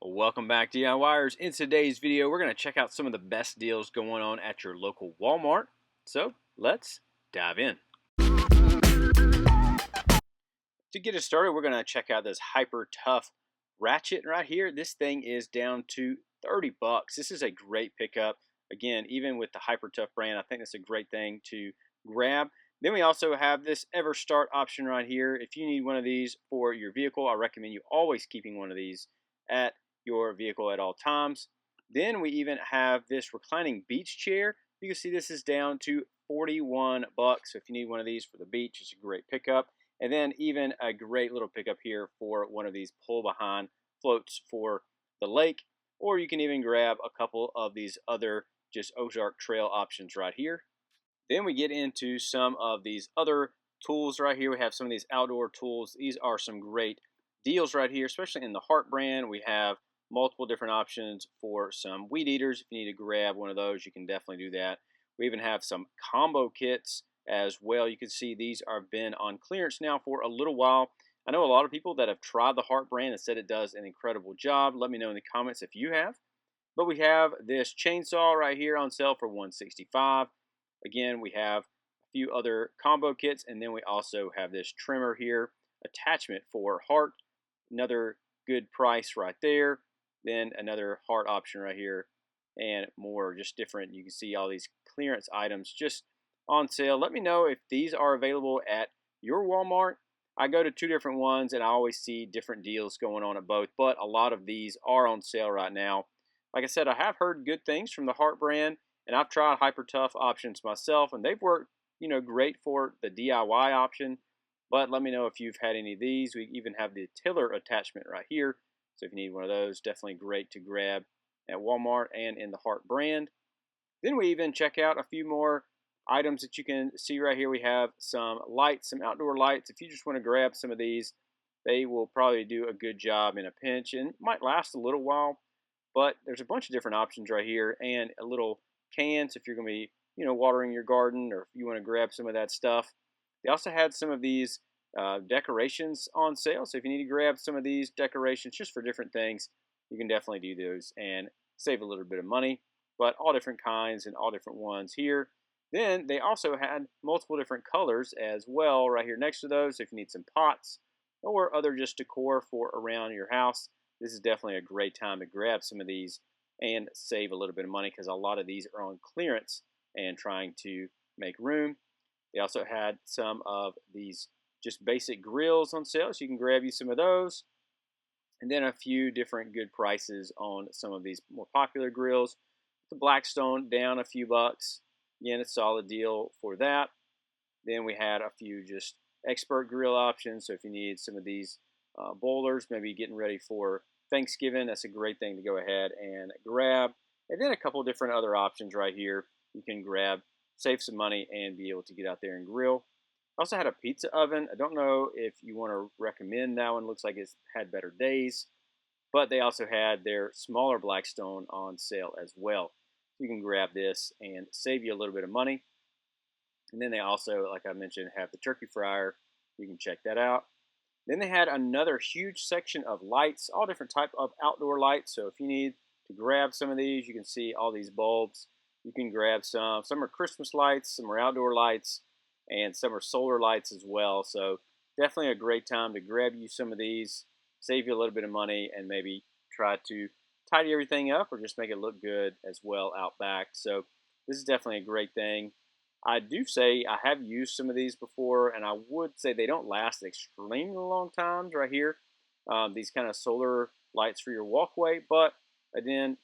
Welcome back, DIYers. In today's video, we're going to check out some of the best deals going on at your local Walmart. So let's dive in. To get us started, we're going to check out this Hyper Tough ratchet right here. This thing is down to 30 bucks. This is a great pickup. Again, even with the Hyper Tough brand, I think that's a great thing to grab. Then we also have this Ever Start option right here. If you need one of these for your vehicle, I recommend you always keeping one of these at your vehicle at all times. Then we even have this reclining beach chair. You can see this is down to 41 bucks. So if you need one of these for the beach, it's a great pickup. And then even a great little pickup here for one of these pull behind floats for the lake. Or you can even grab a couple of these other just Ozark Trail options right here. Then we get into some of these other tools right here. We have some of these outdoor tools. These are some great deals right here, especially in the Hart brand. We have multiple different options for some weed eaters. If you need to grab one of those, you can definitely do that. We even have some combo kits as well. You can see these have been on clearance now for a little while. I know a lot of people that have tried the Hart brand and said it does an incredible job. Let me know in the comments if you have. But we have this chainsaw right here on sale for $165. Again, we have a few other combo kits, and then we also have this trimmer here, attachment for Hart. Another good price right there. Then another Hart option right here, and more just different. You can see all these clearance items just on sale. Let me know if these are available at your Walmart. I go to two different ones, and I always see different deals going on at both, but a lot of these are on sale right now. Like I said, I have heard good things from the Hart brand, and I've tried Hyper Tough options myself, and they've worked, great for the DIY option. But let me know if you've had any of these. We even have the tiller attachment right here. So if you need one of those, definitely great to grab at Walmart and in the Hart brand. Then we even check out a few more items that you can see right here. We have some lights, some outdoor lights. If you just want to grab some of these, they will probably do a good job in a pinch and might last a little while. But there's a bunch of different options right here, and a little cans if you're going to be, watering your garden, or if you want to grab some of that stuff. They also had some of these decorations on sale. So if you need to grab some of these decorations just for different things, you can definitely do those and save a little bit of money. But all different kinds and all different ones here. Then they also had multiple different colors as well right here next to those. So if you need some pots or other just decor for around your house, this is definitely a great time to grab some of these and save a little bit of money, because a lot of these are on clearance and trying to make room. They also had some of these just basic grills on sale, so you can grab you some of those. And then a few different good prices on some of these more popular grills. The Blackstone down a few bucks. Again, a solid deal for that. Then we had a few just expert grill options. So if you need some of these bowlers, maybe getting ready for Thanksgiving, that's a great thing to go ahead and grab. And then a couple different other options right here you can grab, save some money, and be able to get out there and grill. I also had a pizza oven. I don't know if you want to recommend that one. Looks like it's had better days. But they also had their smaller Blackstone on sale as well. You can grab this and save you a little bit of money. And then they also, like I mentioned, have the turkey fryer. You can check that out. Then they had another huge section of lights, all different type of outdoor lights. So if you need to grab some of these, you can see all these bulbs. You can grab some. Some are Christmas lights, some are outdoor lights, and some are solar lights as well. So definitely a great time to grab you some of these, save you a little bit of money, and maybe try to tidy everything up or just make it look good as well out back. So this is definitely a great thing. I do say I have used some of these before, and I would say they don't last extremely long times right here. These kind of solar lights for your walkway, but again,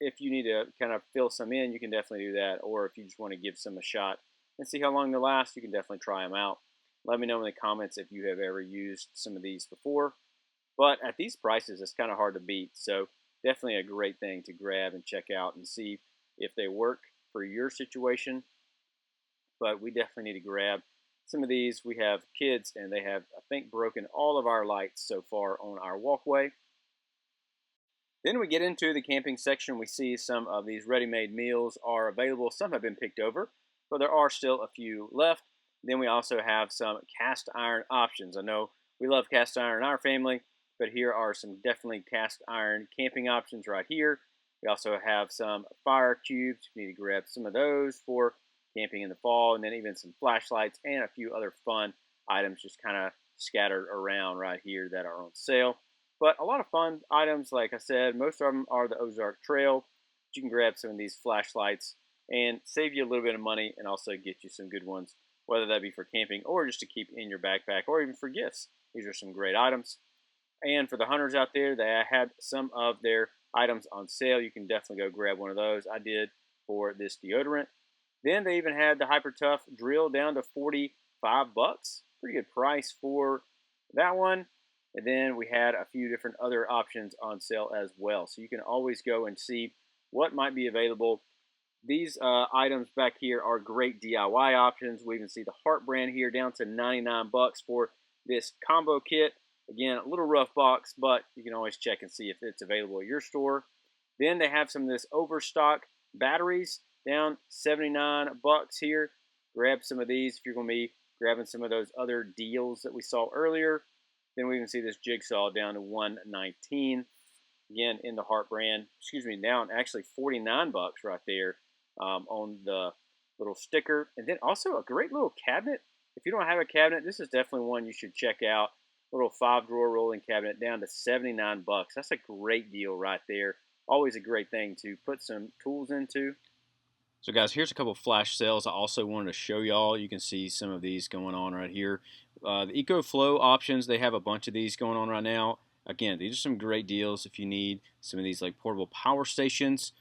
if you need to kind of fill some in, you can definitely do that. Or if you just want to give some a shot and see how long they last, you can definitely try them out. Let me know in the comments if you have ever used some of these before. But at these prices, it's kind of hard to beat. So definitely a great thing to grab and check out and see if they work for your situation. But we definitely need to grab some of these. We have kids, and they have, I think, broken all of our lights so far on our walkway. Then we get into the camping section. We see some of these ready-made meals are available. Some have been picked over, but there are still a few left. Then we also have some cast iron options. I know we love cast iron in our family. but here are some definitely cast iron camping options right here. We also have some fire cubes. You need to grab some of those for camping in the fall, and then even some flashlights and a few other fun items just kind of scattered around right here that are on sale. But a lot of fun items, like I said, most of them are the Ozark Trail. You can grab some of these flashlights and save you a little bit of money and also get you some good ones, whether that be for camping or just to keep in your backpack or even for gifts. These are some great items. And for the hunters out there that had some of their items on sale, you can definitely go grab one of those. I did for this deodorant. Then they even had the Hyper Tough drill down to 45 bucks. Pretty good price for that one. And then we had a few different other options on sale as well. So you can always go and see what might be available. These items back here are great DIY options. We even see the Heart brand here down to 99 bucks for this combo kit. Again, a little rough box, but you can always check and see if it's available at your store. Then they have some of this overstock batteries down 79 bucks here. Grab some of these if you're going to be grabbing some of those other deals that we saw earlier. Then we even see this jigsaw down to 119. Again, in the Heart brand. Excuse me, down actually 49 bucks right there on the little sticker. And then also a great little cabinet. If you don't have a cabinet, this is definitely one you should check out. Little 5-drawer rolling cabinet down to 79 bucks. That's a great deal right there. Always a great thing to put some tools into. So guys, here's a couple of flash sales I also wanted to show y'all. You can see some of these going on right here. The EcoFlow options, they have a bunch of these going on right now. Again, these are some great deals if you need some of these like portable power stations.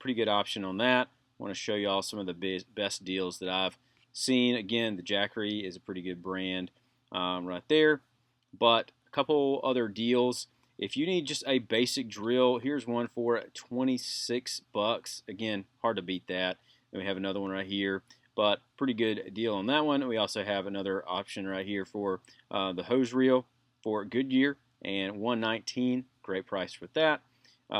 Pretty good option on that. I want to show y'all some of the best deals that I've seen. Again, the Jackery is a pretty good brand right there. But a couple other deals. If you need just a basic drill, here's one for 26 bucks. Again, hard to beat that. And we have another one right here, but pretty good deal on that one. We also have another option right here for the hose reel for Goodyear and 119. Great price for that.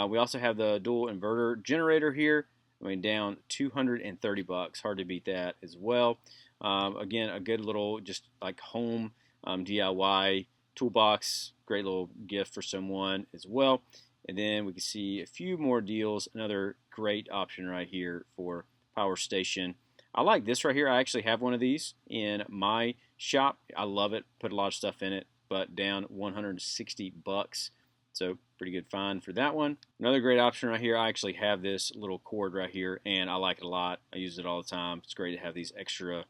We also have the dual inverter generator here. I mean, down 230 bucks. Hard to beat that as well. Again, a good little just like home DIY toolbox, great little gift for someone as well. And then we can see a few more deals. Another great option right here for power station. I like this right here. I actually have one of these in my shop. I love it. Put a lot of stuff in it, but down 160 bucks. So pretty good find for that one. Another great option right here. I actually have this little cord right here, and I like it a lot. I use it all the time. It's great to have these extra,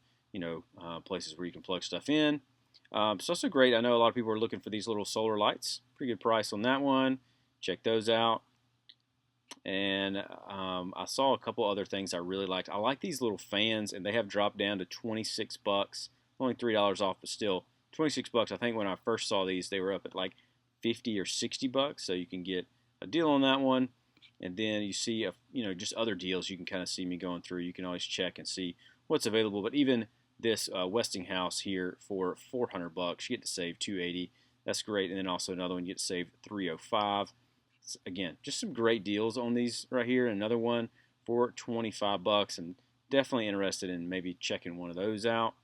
places where you can plug stuff in. It's also great. I know a lot of people are looking for these little solar lights. Pretty good price on that one. Check those out. And I saw a couple other things I really liked. I like these little fans, and they have dropped down to 26 bucks. Only $3 off, but still 26 bucks. I think when I first saw these, they were up at like 50 or 60 bucks. So you can get a deal on that one. And then you see, just other deals. You can kind of see me going through. You can always check and see what's available. But even this Westinghouse here for 400 bucks, you get to save 280. That's great. And then also another one, you get to save 305. Again, just some great deals on these right here. Another one for 25 bucks. I'm definitely interested in maybe checking one of those out.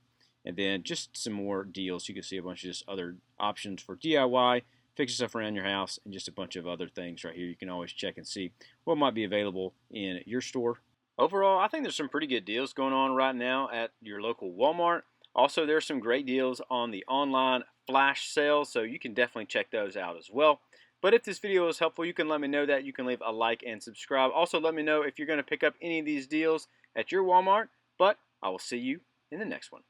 And then just some more deals. You can see a bunch of just other options for DIY, fix stuff around your house, and just a bunch of other things right here. You can always check and see what might be available in your store. Overall, I think there's some pretty good deals going on right now at your local Walmart. Also, there's some great deals on the online flash sales, so you can definitely check those out as well. But if this video was helpful, you can let me know that. You can leave a like and subscribe. Also, let me know if you're going to pick up any of these deals at your Walmart. But I will see you in the next one.